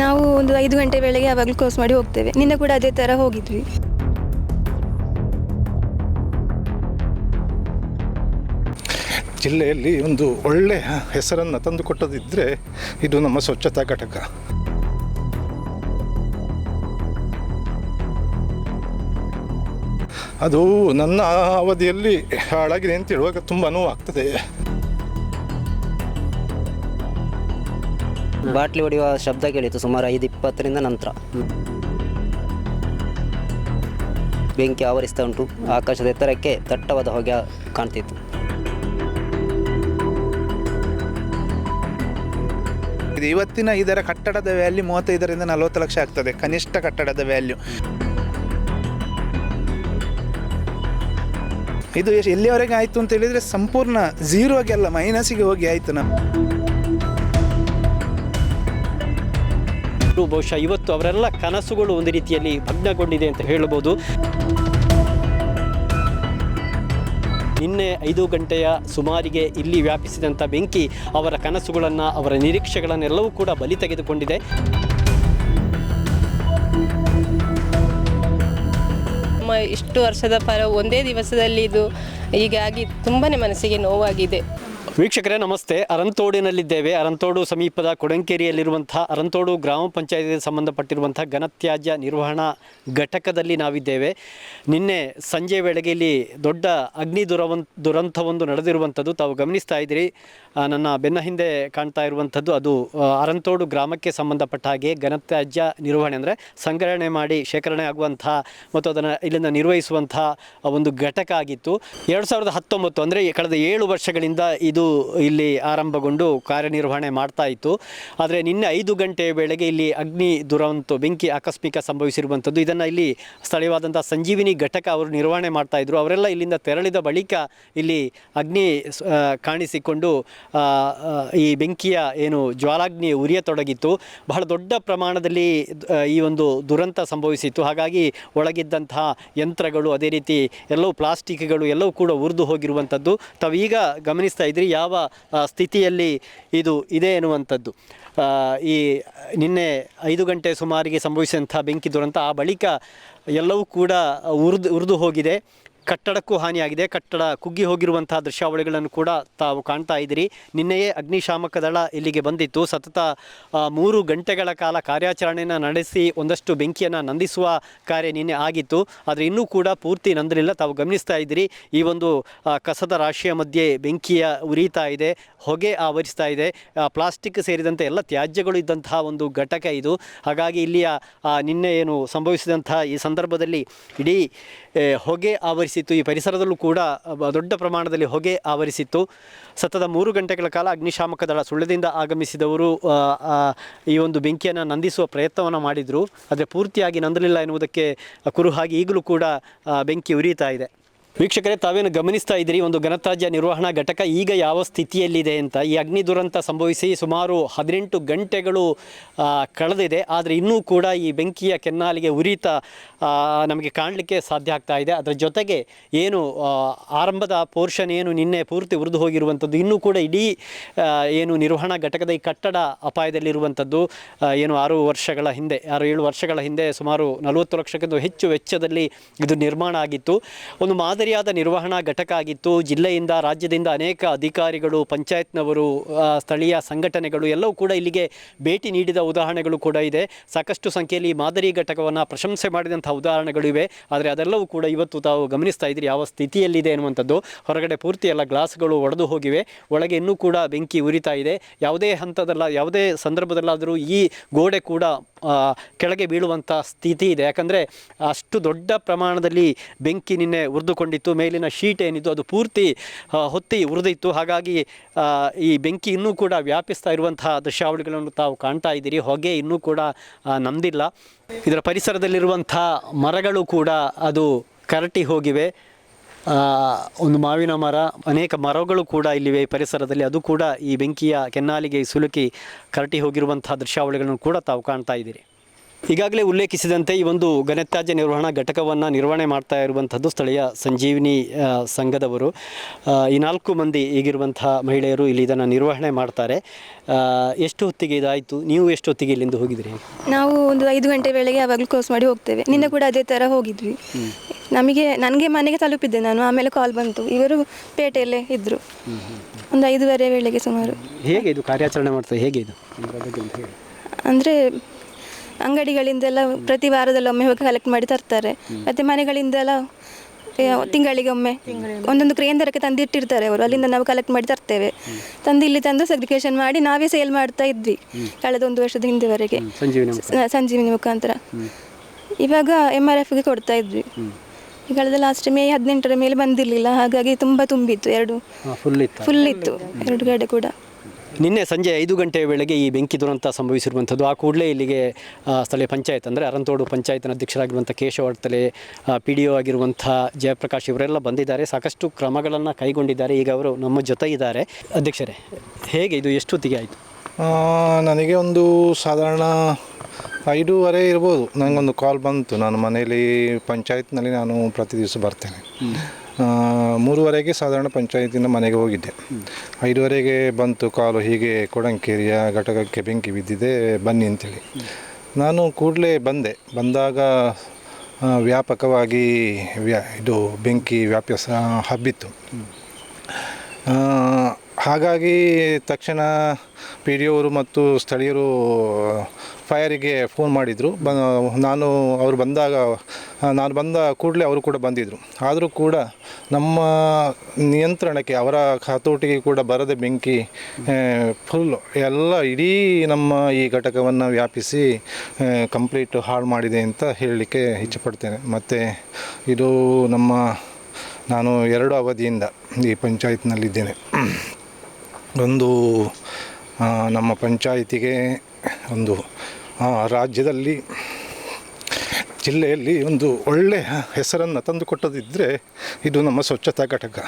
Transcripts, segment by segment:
ನಾವು ಒಂದು 5 ಗಂಟೆ ವೇಳೆಗೆ ಯಾವಾಗಲೂ ಕ್ಲೋಸ್ ಮಾಡಿ ಹೋಗ್ತೇವೆ. ನಿನ್ನೆ ಕೂಡ ಅದೇ ಥರ ಹೋಗಿದ್ವಿ. ಜಿಲ್ಲೆಯಲ್ಲಿ ಒಂದು ಒಳ್ಳೆಯ ಹೆಸರನ್ನು ತಂದುಕೊಟ್ಟದಿದ್ದರೆ ಇದು ನಮ್ಮ ಸ್ವಚ್ಛತಾ ಘಟಕ. ಅದು ನನ್ನ ಅವಧಿಯಲ್ಲಿ ಹಾಳಾಗಿದೆ ಅಂತ ಹೇಳುವಾಗ ತುಂಬ ನೋವಾಗ್ತದೆ. ಬಾಟ್ಲಿ ಹೊಡೆಯುವ ಶಬ್ದ ಕೇಳಿತು ಸುಮಾರು 5:20 ನಂತರ. ಬೆಂಕಿ ಆವರಿಸ್ತಾ ಉಂಟು. ಆಕಾಶದ ಎತ್ತರಕ್ಕೆ ದಟ್ಟವಾದ ಹೊಗೆ ಕಾಣ್ತಿತ್ತು. ಇವತ್ತಿನ ಇದರ ಕಟ್ಟಡದ ವ್ಯಾಲ್ಯೂ 35ರಿಂದ 40 ಲಕ್ಷ ಆಗ್ತದೆ, ಕನಿಷ್ಠ ಕಟ್ಟಡದ ವ್ಯಾಲ್ಯೂ. ಇದು ಎಲ್ಲಿವರೆಗೆ ಆಯಿತು ಅಂತ ಹೇಳಿದರೆ ಸಂಪೂರ್ಣ ಝೀರೋಗೆ ಅಲ್ಲ, ಮೈನಸ್ಸಿಗೆ ಹೋಗಿ ಆಯಿತು. ಬಹುಶಃ ಇವತ್ತು ಅವರೆಲ್ಲ ಕನಸುಗಳು ಒಂದು ರೀತಿಯಲ್ಲಿ ಭಗ್ನಗೊಂಡಿದೆ ಅಂತ ಹೇಳಬಹುದು. ನಿನ್ನೆ 5 ಗಂಟೆಯ ಸುಮಾರಿಗೆ ಇಲ್ಲಿ ವ್ಯಾಪಿಸಿದಂಥ ಬೆಂಕಿ ಅವರ ಕನಸುಗಳನ್ನು, ಅವರ ನಿರೀಕ್ಷೆಗಳನ್ನೆಲ್ಲವೂ ಕೂಡ ಬಲಿ ತೆಗೆದುಕೊಂಡಿದೆ. ಇಷ್ಟು ವರ್ಷದ ಫಲ ಒಂದೇ ದಿವಸದಲ್ಲಿ ಇದು ಹೀಗಾಗಿ ತುಂಬಾ ಮನಸ್ಸಿಗೆ ನೋವಾಗಿದೆ. ವೀಕ್ಷಕರೇ ನಮಸ್ತೆ. ಅರಂತೋಡಿನಲ್ಲಿದ್ದೇವೆ. ಅರಂತೋಡು ಸಮೀಪದ ಕೊಡಂಕೇರಿಯಲ್ಲಿರುವಂಥ ಅರಂತೋಡು ಗ್ರಾಮ ಪಂಚಾಯತಿಗೆ ಸಂಬಂಧಪಟ್ಟಿರುವಂಥ ಘನತ್ಯಾಜ್ಯ ನಿರ್ವಹಣಾ ಘಟಕದಲ್ಲಿ ನಾವಿದ್ದೇವೆ. ನಿನ್ನೆ ಸಂಜೆ ವೇಳೆಗೆ ಇಲ್ಲಿ ದೊಡ್ಡ ಅಗ್ನಿ ದುರಂತವೊಂದು ನಡೆದಿರುವಂಥದ್ದು ತಾವು ಗಮನಿಸ್ತಾ ಇದ್ದೀರಿ. ನನ್ನ ಬೆನ್ನ ಹಿಂದೆ ಕಾಣ್ತಾ ಇರುವಂಥದ್ದು ಅದು ಅರಂತೋಡು ಗ್ರಾಮಕ್ಕೆ ಸಂಬಂಧಪಟ್ಟ ಹಾಗೆ ಘನತ್ಯಾಜ್ಯ ನಿರ್ವಹಣೆ ಅಂದರೆ ಸಂಗ್ರಹಣೆ ಮಾಡಿ ಶೇಖರಣೆ ಆಗುವಂಥ ಮತ್ತು ಅದನ್ನು ಇಲ್ಲಿಂದ ನಿರ್ವಹಿಸುವಂಥ ಒಂದು ಘಟಕ ಆಗಿತ್ತು. 2019 ಅಂದರೆ ಕಳೆದ 7 ವರ್ಷಗಳಿಂದ ಇದು ಇಲ್ಲಿ ಆರಂಭಗೊಂಡು ಕಾರ್ಯನಿರ್ವಹಣೆ ಮಾಡ್ತಾ ಇತ್ತು. ಆದರೆ ನಿನ್ನೆ 5 ಗಂಟೆಯ ವೇಳೆಗೆ ಇಲ್ಲಿ ಅಗ್ನಿ ದುರಂತ ಬೆಂಕಿ ಆಕಸ್ಮಿಕ ಸಂಭವಿಸಿರುವಂಥದ್ದು. ಇದನ್ನು ಇಲ್ಲಿ ಸ್ಥಳೀಯವಾದಂಥ ಸಂಜೀವಿನಿ ಘಟಕ ಅವರು ನಿರ್ವಹಣೆ ಮಾಡ್ತಾಯಿದ್ರು. ಅವರೆಲ್ಲ ಇಲ್ಲಿಂದ ತೆರಳಿದ ಬಳಿಕ ಇಲ್ಲಿ ಅಗ್ನಿ ಕಾಣಿಸಿಕೊಂಡು ಈ ಬೆಂಕಿಯ ಏನು ಜ್ವಾಲಾಗ್ನಿ ಉರಿಯತೊಡಗಿತ್ತು. ಬಹಳ ದೊಡ್ಡ ಪ್ರಮಾಣದಲ್ಲಿ ಈ ಒಂದು ದುರಂತ ಸಂಭವಿಸಿತ್ತು. ಹಾಗಾಗಿ ಒಳಗಿದ್ದಂತಹ ಯಂತ್ರಗಳು, ಅದೇ ರೀತಿ ಎಲ್ಲವೂ ಪ್ಲಾಸ್ಟಿಕ್ಗಳು ಎಲ್ಲವೂ ಕೂಡ ಉರಿದು ಹೋಗಿರುವಂಥದ್ದು ತಾವೀಗ ಗಮನಿಸ್ತಾ ಇದ್ರಿ ಯಾವ ಸ್ಥಿತಿಯಲ್ಲಿ ಇದು ಇದೆ ಎನ್ನುವಂಥದ್ದು. ಈ ನಿನ್ನೆ 5 ಗಂಟೆ ಸುಮಾರಿಗೆ ಸಂಭವಿಸಿದಂಥ ಬೆಂಕಿ ದುರಂತ ಆ ಬಳಿಕ ಎಲ್ಲವೂ ಕೂಡ ಉರಿದು ಹೋಗಿದೆ. ಕಟ್ಟಡಕ್ಕೂ ಹಾನಿಯಾಗಿದೆ. ಕಟ್ಟಡ ಕುಗ್ಗಿ ಹೋಗಿರುವಂತಹ ದೃಶ್ಯಾವಳಿಗಳನ್ನು ಕೂಡ ತಾವು ಕಾಣ್ತಾ ಇದ್ದೀರಿ. ನಿನ್ನೆಯೇ ಅಗ್ನಿಶಾಮಕ ದಳ ಇಲ್ಲಿಗೆ ಬಂದಿತ್ತು. ಸತತ 3 ಗಂಟೆಗಳ ಕಾಲ ಕಾರ್ಯಾಚರಣೆಯನ್ನು ನಡೆಸಿ ಒಂದಷ್ಟು ಬೆಂಕಿಯನ್ನು ನಂದಿಸುವ ಕಾರ್ಯ ನಿನ್ನೆ ಆಗಿತ್ತು. ಆದರೆ ಇನ್ನೂ ಕೂಡ ಪೂರ್ತಿ ನಂದಲಿಲ್ಲ. ತಾವು ಗಮನಿಸ್ತಾ ಇದ್ದೀರಿ ಈ ಒಂದು ಕಸದ ರಾಶಿಯ ಮಧ್ಯೆ ಬೆಂಕಿಯ ಉರಿತಾ ಇದೆ, ಹೊಗೆ ಆವರಿಸ್ತಾ ಇದೆ. ಪ್ಲಾಸ್ಟಿಕ್ ಸೇರಿದಂತೆ ಎಲ್ಲ ತ್ಯಾಜ್ಯಗಳು ಇದ್ದಂತಹ ಒಂದು ಘಟಕ ಇದು. ಹಾಗಾಗಿ ಇಲ್ಲಿಯ ನಿನ್ನೆ ಏನು ಸಂಭವಿಸಿದಂತಹ ಈ ಸಂದರ್ಭದಲ್ಲಿ ಇಡೀ ಹೊಗೆ ಆವರಿಸಿತ್ತು. ಈ ಪರಿಸರದಲ್ಲೂ ಕೂಡ ದೊಡ್ಡ ಪ್ರಮಾಣದಲ್ಲಿ ಹೊಗೆ ಆವರಿಸಿತ್ತು. ಸತತ 3 ಗಂಟೆಗಳ ಕಾಲ ಅಗ್ನಿಶಾಮಕ ದಳ ಸುಳ್ಯದಿಂದ ಆಗಮಿಸಿದವರು ಈ ಒಂದು ಬೆಂಕಿಯನ್ನು ನಂದಿಸುವ ಪ್ರಯತ್ನವನ್ನು ಮಾಡಿದರು. ಆದರೆ ಪೂರ್ತಿಯಾಗಿ ನಂದಲಿಲ್ಲ ಎನ್ನುವುದಕ್ಕೆ ಕುರುಹಾಗಿ ಈಗಲೂ ಕೂಡ ಬೆಂಕಿ ಉರಿತಾ ಇದೆ. ವೀಕ್ಷಕರೇ ತಾವೇನು ಗಮನಿಸ್ತಾ ಇದ್ದೀರಿ ಒಂದು ಘನತ್ಯಾಜ್ಯ ನಿರ್ವಹಣಾ ಘಟಕ ಈಗ ಯಾವ ಸ್ಥಿತಿಯಲ್ಲಿದೆ ಅಂತ. ಈ ಅಗ್ನಿ ದುರಂತ ಸಂಭವಿಸಿ ಸುಮಾರು 18 ಗಂಟೆಗಳು ಕಳೆದಿದೆ. ಆದರೆ ಇನ್ನೂ ಕೂಡ ಈ ಬೆಂಕಿಯ ಕೆನ್ನಾಲಿಗೆ ಉರಿತ ನಮಗೆ ಕಾಣಲಿಕ್ಕೆ ಸಾಧ್ಯ ಆಗ್ತಾ ಇದೆ. ಅದರ ಜೊತೆಗೆ ಏನು ಆರಂಭದ ಪೋರ್ಷನ್ ಏನು ನಿನ್ನೆ ಪೂರ್ತಿ ಉರಿದು ಹೋಗಿರುವಂಥದ್ದು, ಇನ್ನೂ ಕೂಡ ಇಡೀ ಏನು ನಿರ್ವಹಣಾ ಘಟಕದ ಈ ಕಟ್ಟಡ ಅಪಾಯದಲ್ಲಿರುವಂಥದ್ದು. ಏನು 6-7 ವರ್ಷಗಳ ಹಿಂದೆ ಸುಮಾರು 40 ಲಕ್ಷಕ್ಕಿಂತ ಹೆಚ್ಚು ವೆಚ್ಚದಲ್ಲಿ ಇದು ನಿರ್ಮಾಣ ಆಗಿತ್ತು. ಒಂದು ಮಾದರಿಯಾದ ನಿರ್ವಹಣಾ ಘಟಕ ಆಗಿತ್ತು. ಜಿಲ್ಲೆಯಿಂದ ರಾಜ್ಯದಿಂದ ಅನೇಕ ಅಧಿಕಾರಿಗಳು, ಪಂಚಾಯತ್ನವರು, ಸ್ಥಳೀಯ ಸಂಘಟನೆಗಳು ಎಲ್ಲವೂ ಕೂಡ ಇಲ್ಲಿಗೆ ಭೇಟಿ ನೀಡಿದ ಉದಾಹರಣೆಗಳು ಕೂಡ ಇದೆ. ಸಾಕಷ್ಟು ಸಂಖ್ಯೆಯಲ್ಲಿ ಮಾದರಿ ಘಟಕವನ್ನು ಪ್ರಶಂಸೆ ಮಾಡಿದಂಥ ಉದಾಹರಣೆಗಳಿವೆ. ಆದರೆ ಅದೆಲ್ಲವೂ ಕೂಡ ಇವತ್ತು ತಾವು ಗಮನಿಸ್ತಾ ಇದ್ದೀರಿ ಯಾವ ಸ್ಥಿತಿಯಲ್ಲಿದೆ ಎನ್ನುವಂಥದ್ದು. ಹೊರಗಡೆ ಪೂರ್ತಿ ಎಲ್ಲ ಗ್ಲಾಸ್ಗಳು ಒಡೆದು ಹೋಗಿವೆ, ಒಳಗೆ ಇನ್ನೂ ಕೂಡ ಬೆಂಕಿ ಉರಿತಾ ಇದೆ. ಯಾವುದೇ ಯಾವುದೇ ಸಂದರ್ಭದಲ್ಲಾದರೂ ಈ ಗೋಡೆ ಕೂಡ ಕೆಳಗೆ ಬೀಳುವಂಥ ಸ್ಥಿತಿ ಇದೆ. ಯಾಕಂದರೆ ಅಷ್ಟು ದೊಡ್ಡ ಪ್ರಮಾಣದಲ್ಲಿ ಬೆಂಕಿ ನಿನ್ನೆ ಉರಿದುಕೊಂಡಿತ್ತು. ಮೇಲಿನ ಶೀಟ್ ಏನಿತ್ತು ಅದು ಪೂರ್ತಿ ಹೊತ್ತಿ ಉರಿದಿತ್ತು. ಹಾಗಾಗಿ ಈ ಬೆಂಕಿ ಇನ್ನೂ ಕೂಡ ವ್ಯಾಪಿಸ್ತಾ ಇರುವಂತಹ ದೃಶ್ಯಾವಳಿಗಳನ್ನು ತಾವು ಕಾಣ್ತಾ ಇದ್ದೀರಿ. ಹೊಗೆ ಇನ್ನೂ ಕೂಡ ನಂದಿಲ್ಲ. ಇದರ ಪರಿಸರದಲ್ಲಿರುವಂಥ ಮರಗಳು ಕೂಡ ಅದು ಕರಟಿ ಹೋಗಿವೆ. ಒಂದು ಮಾವಿನ ಮರ, ಅನೇಕ ಮರಗಳು ಕೂಡ ಇಲ್ಲಿವೆ ಈ ಪರಿಸರದಲ್ಲಿ. ಅದು ಕೂಡ ಈ ಬೆಂಕಿಯ ಕೆನ್ನಾಲಿಗೆ ಸಿಲುಕಿ ಕರಟಿ ಹೋಗಿರುವಂಥ ದೃಶ್ಯಾವಳಿಗಳನ್ನು ಕೂಡ ತಾವು ಕಾಣ್ತಾ ಇದ್ದೀರಿ. ಈಗಾಗಲೇ ಉಲ್ಲೇಖಿಸಿದಂತೆ ಈ ಒಂದು ಘನತ್ಯಾಜ್ಯ ನಿರ್ವಹಣಾ ಘಟಕವನ್ನು ನಿರ್ವಹಣೆ ಮಾಡ್ತಾ ಇರುವಂಥದ್ದು ಸ್ಥಳೀಯ ಸಂಜೀವಿನಿ ಸಂಘದವರು. ಈ 4 ಮಂದಿ ಈಗಿರುವಂಥ ಮಹಿಳೆಯರು ಇಲ್ಲಿ ಇದನ್ನು ನಿರ್ವಹಣೆ ಮಾಡ್ತಾರೆ. ಎಷ್ಟು ಹೊತ್ತಿಗೆ ಇದಾಯಿತು? ನೀವು ಎಷ್ಟು ಹೊತ್ತಿಗೆ ಇಲ್ಲಿಂದ ಹೋಗಿದ್ರಿ? ನಾವು ಒಂದು 5 ಗಂಟೆ ವೇಳೆಗೆ ಯಾವಾಗಲೂ ಕ್ಲೋಸ್ ಮಾಡಿ ಹೋಗ್ತೇವೆ. ನಿನ್ನೆ ಕೂಡ ಅದೇ ಥರ ಹೋಗಿದ್ವಿ. ನನಗೆ ಮನೆಗೆ ತಲುಪಿದ್ದೆ ನಾನು, ಆಮೇಲೆ ಕಾಲ್ ಬಂತು. ಇವರು ಪೇಟೆಯಲ್ಲೇ ಇದ್ದರು. ಒಂದು 5:30 ವೇಳೆಗೆ ಸುಮಾರು. ಹೇಗೆ ಇದು ಕಾರ್ಯಾಚರಣೆ ಮಾಡ್ತದೆ? ಹೇಗೆ ಇದು ಅಂದರೆ ಅಂಗಡಿಗಳಿಂದೆಲ್ಲ ಪ್ರತಿ ವಾರದಲ್ಲೊಮ್ಮೆ ಹೋಗಿ ಕಲೆಕ್ಟ್ ಮಾಡಿ ತರ್ತಾರೆ. ಮತ್ತು ಮನೆಗಳಿಂದೆಲ್ಲ ತಿಂಗಳಿಗೆ ಒಮ್ಮೆ ಒಂದೊಂದು ಕೇಂದ್ರಕ್ಕೆ ತಂದಿಟ್ಟಿರ್ತಾರೆ ಅವರು. ಅಲ್ಲಿಂದ ನಾವು ಕಲೆಕ್ಟ್ ಮಾಡಿ ತರ್ತೇವೆ. ಇಲ್ಲಿ ತಂದು ಸೆಗ್ರಿಗೇಷನ್ ಮಾಡಿ ನಾವೇ ಸೇಲ್ ಮಾಡ್ತಾ ಇದ್ವಿ ಕಳೆದ 1 ವರ್ಷದ ಹಿಂದೆವರೆಗೆ ಸಂಜೀವಿನಿ ಮುಖಾಂತರ. ಇವಾಗ MRFಗೆ ಕೊಡ್ತಾ ಇದ್ವಿ. ಕಳೆದ ಲಾಸ್ಟ್ ಮೇ 18ರ ಮೇಲೆ ಬಂದಿರಲಿಲ್ಲ, ಹಾಗಾಗಿ ತುಂಬ ತುಂಬಿತ್ತು. ಫುಲ್ ಇತ್ತು 2 ಕಡೆ ಕೂಡ. ನಿನ್ನೆ ಸಂಜೆ 5 ಗಂಟೆಯ ವೇಳೆಗೆ ಈ ಬೆಂಕಿ ದುರಂತ ಸಂಭವಿಸಿರುವಂಥದ್ದು. ಆ ಕೂಡಲೇ ಇಲ್ಲಿಗೆ ಸ್ಥಳೀಯ ಪಂಚಾಯತ್ ಅಂದರೆ ಅರಂತೋಡು ಪಂಚಾಯತ್ನ ಅಧ್ಯಕ್ಷರಾಗಿರುವಂಥ ಕೇಶವ ಅಡ್ತಲೆ, PDO ಆಗಿರುವಂಥ ಜಯಪ್ರಕಾಶ್ ಇವರೆಲ್ಲ ಬಂದಿದ್ದಾರೆ. ಸಾಕಷ್ಟು ಕ್ರಮಗಳನ್ನು ಕೈಗೊಂಡಿದ್ದಾರೆ. ಈಗ ಅವರು ನಮ್ಮ ಜೊತೆ ಇದ್ದಾರೆ. ಅಧ್ಯಕ್ಷರೇ, ಹೇಗೆ ಇದು ಎಷ್ಟೊತ್ತಿಗೆ ಆಯಿತು? ನನಗೆ ಒಂದು ಸಾಧಾರಣ 5:30 ಇರ್ಬೋದು. ನನಗೊಂದು ಕಾಲ್ ಬಂತು. ನಾನು ಮನೆಯಲ್ಲಿ ಪಂಚಾಯತ್ನಲ್ಲಿ ನಾನು ಪ್ರತಿ ದಿವಸ ಬರ್ತೇನೆ. 3:30ಗೆ ಸಾಧಾರಣ ಪಂಚಾಯತಿಂದ ಮನೆಗೆ ಹೋಗಿದ್ದೆ. 5:30ಗೆ ಬಂತು ಕಾಲು, ಹೀಗೆ ಕೊಡಂಕೇರಿಯ ಘಟಕಕ್ಕೆ ಬೆಂಕಿ ಬಿದ್ದಿದೆ ಬನ್ನಿ ಅಂತೇಳಿ. ನಾನು ಕೂಡಲೇ ಬಂದಾಗ ವ್ಯಾಪಕವಾಗಿ ಇದು ಬೆಂಕಿ ಹಬ್ಬಿತ್ತು. ಹಾಗಾಗಿ ತಕ್ಷಣ PDO ಅವರು ಮತ್ತು ಸ್ಥಳೀಯರು ಫೈರಿಗೆ ಫೋನ್ ಮಾಡಿದರು. ನಾನು ಬಂದ ಕೂಡಲೇ ಅವರು ಕೂಡ ಬಂದಿದ್ದರು. ಆದರೂ ಕೂಡ ನಮ್ಮ ನಿಯಂತ್ರಣಕ್ಕೆ, ಅವರ ಹತೋಟಿಗೆ ಕೂಡ ಬರದೆ ಬೆಂಕಿ ಫುಲ್ಲು ಇಡೀ ನಮ್ಮ ಈ ಘಟಕವನ್ನು ವ್ಯಾಪಿಸಿ ಕಂಪ್ಲೀಟ್ ಹಾಳು ಮಾಡಿದೆ ಅಂತ ಹೇಳಲಿಕ್ಕೆ ಇಚ್ಛೆಪಡ್ತೇನೆ. ಮತ್ತು ಇದು ನಾನು 2 ಅವಧಿಯಿಂದ ಈ ಪಂಚಾಯತ್ನಲ್ಲಿದ್ದೇನೆ. ಒಂದು ನಮ್ಮ ಪಂಚಾಯಿತಿಗೆ ಒಂದು ರಾಜ್ಯದಲ್ಲಿ, ಜಿಲ್ಲೆಯಲ್ಲಿ ಒಂದು ಒಳ್ಳೆಯ ಹೆಸರನ್ನು ತಂದುಕೊಟ್ಟದಿದ್ದರೆ ಇದು ನಮ್ಮ ಸ್ವಚ್ಛತಾ ಘಟಕ.